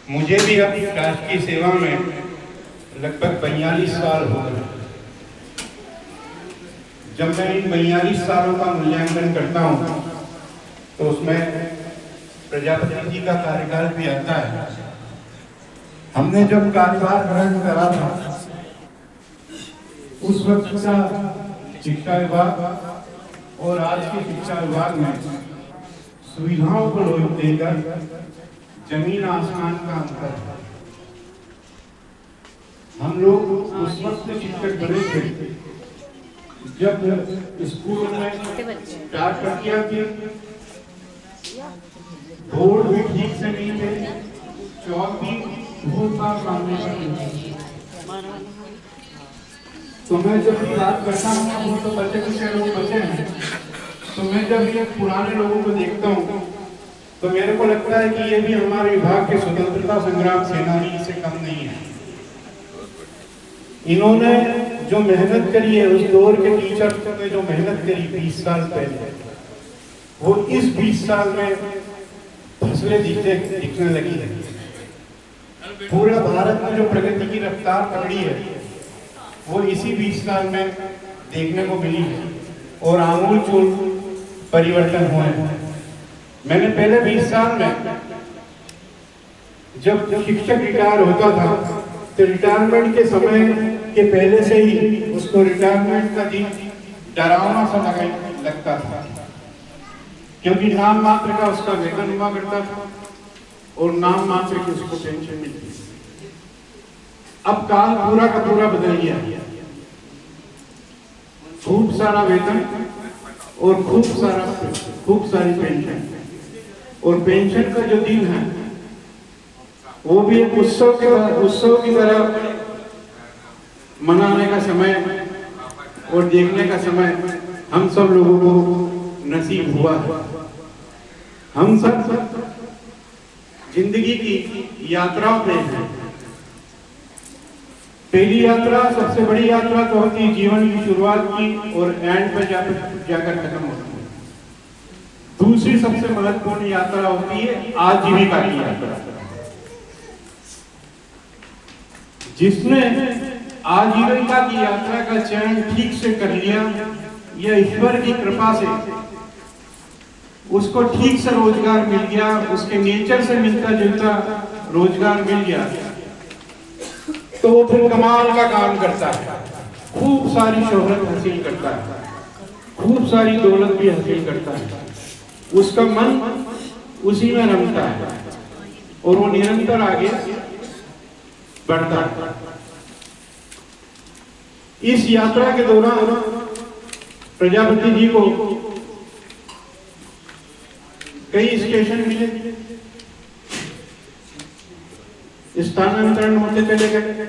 मुझे भी अब राष्ट्र की सेवा में लगभग 42 साल हो गए। जब मैं इन 42 सालों का मूल्यांकन करता हूँ तो उसमें प्रजापति जी का कार्यकाल भी आता है। हमने जब कार्यभार ग्रहण करा था उस वक्त का शिक्षा विभाग और आज के शिक्षा विभाग में सुविधाओं को देकर जमीन आसमान का अंतर है। हम लोग उस वक्त शिक्षक बने थे जब स्कूल में 4 टकिया थी, बोर्ड भी ठीक से नहीं थे, चौक भी बहुत बार सामने तो मैं जब भी बात करता हूँ तो बच्चे कुछ लोग बचे हैं, तो मैं जब ये पुराने लोगों को देखता हूँ तो मेरे को लगता है कि ये भी हमारे विभाग के स्वतंत्रता संग्राम सेनानी से कम नहीं है। इन्होंने जो मेहनत करी है, उस दौर के टीचर ने जो मेहनत करी 20 साल पहले, वो इस 20 साल में फसलें दिखने लगी है। पूरा भारत में जो प्रगति की रफ्तार पकड़ी है वो इसी 20 साल में देखने को मिली है और आमूलचूल परिवर्तन हुए हैं। मैंने पहले 20 साल में जब शिक्षक रिटायर होता था तो रिटायरमेंट के समय के पहले से ही उसको रिटायरमेंट का दिन डरावना सा लगता था, क्योंकि नाम मात्र का उसका वेतन हुआ करता था और नाम मात्र की उसको पेंशन मिलती। अब काल पूरा का पूरा बदल गया, खूब सारा वेतन और खूब सारी पेंशन, और पेंशन का जो दिन है वो भी एक उत्सव की तरह मनाने का समय और देखने का समय हम सब लोगों को नसीब हुआ है। हम सब जिंदगी की यात्राओं पे हैं। पहली यात्रा, सबसे बड़ी यात्रा तो होती है जीवन की शुरुआत की और एंड पे जाकर खत्म होती है। दूसरी सबसे महत्वपूर्ण यात्रा होती है आजीविका की यात्रा। जिसने आजीविका की यात्रा का चयन ठीक से कर लिया, यह ईश्वर की कृपा से उसको ठीक से रोजगार मिल गया, उसके नेचर से मिलता जुलता रोजगार मिल गया, तो वो फिर कमाल का काम करता है, खूब सारी शोहरत हासिल करता है, खूब सारी दौलत भी हासिल करता है। उसका मन उसी में रमता है और वो निरंतर आगे बढ़ता है। इस यात्रा के दौरान प्रजापति जी को कई स्टेशन मिले, स्थानांतरण होते चले गए,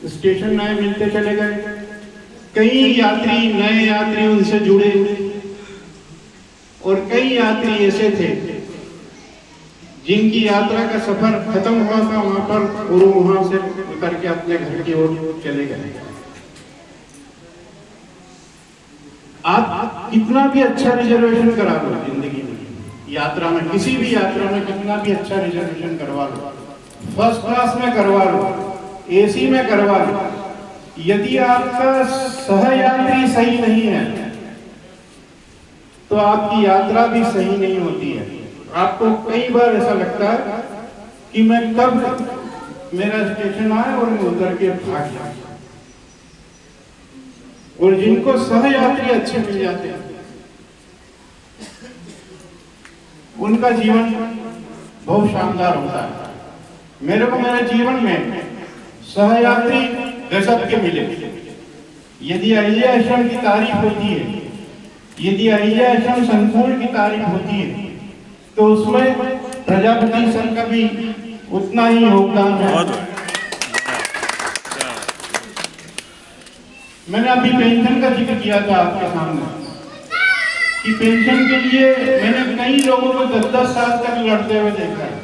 स्टेशन नए मिलते चले गए, कई यात्री नए यात्री उनसे जुड़े और कई यात्री ऐसे थे जिनकी यात्रा का सफर खत्म हुआ था वहां पर और वहां से उतर के अपने घर की ओर चले गए। आप कितना भी अच्छा रिजर्वेशन करा लो जिंदगी में, यात्रा में, किसी भी यात्रा में कितना भी अच्छा रिजर्वेशन करवा लो, फर्स्ट क्लास में करवा लो, एसी में करवा लो, यदि आपका सहयात्री सही नहीं है तो आपकी यात्रा भी सही नहीं होती है। आपको कई बार ऐसा लगता है कि मैं कब मेरा स्टेशन आए और मैं उतर के भाग जाऊं। और जिनको सहयात्री अच्छे मिल जाते हैं उनका जीवन बहुत शानदार होता है। मेरे को मेरे जीवन में सहयात्री गजब के मिले। यदि अहिल्या आश्रम की तारीफ होती है, यदि अहिल्या आश्रम संकुल की तारीफ होती है, तो उसमें प्रजापति संघ का भी उतना ही योगदान है। मैंने अभी पेंशन का जिक्र किया था आपके सामने कि पेंशन के लिए मैंने कई लोगों को 10-10 साल तक लड़ते हुए देखा है।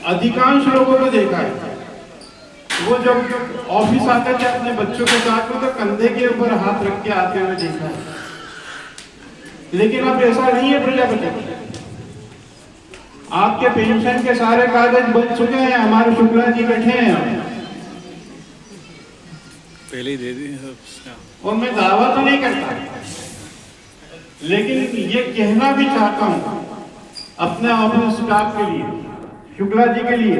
अधिकांश लोगों को देखा है वो जब ऑफिस आते थे अपने बच्चों के साथ में तो कंधे के ऊपर हाथ रख के आते हुए देखा है। लेकिन अब ऐसा नहीं है प्रजापति। आपके पेंशन के सारे कागज बन चुके हैं, हमारे शुक्ला जी बैठे हैं पहले ही दे दी। और मैं दावा तो नहीं करता, लेकिन ये कहना भी चाहता हूं अपने ऑफिस स्टाफ के लिए, शुक्ला जी के लिए,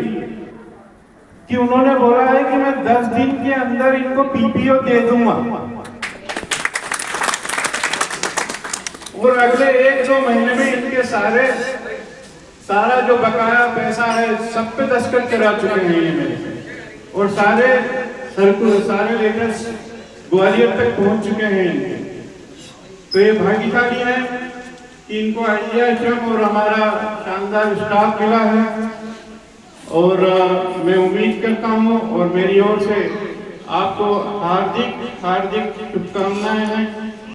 कि उन्होंने बोला है कि मैं 10 दिन के अंदर इनको पीपीओ दे दूंगा और अगले 1-2 महीने में इनके सारा जो बकाया पैसा है सब पे दस्तखत करा चुके हैं ये मेरे, और सारे लेटर्स ग्वालियर तक पहुंच चुके हैं इनके। तो ये भाग्यशाली है कि इनको IIHM और हमारा शानदार स्टाफ मिला है, और मैं उम्मीद करता हूं और मेरी ओर से आपको हार्दिक शुभकामनाएं हैं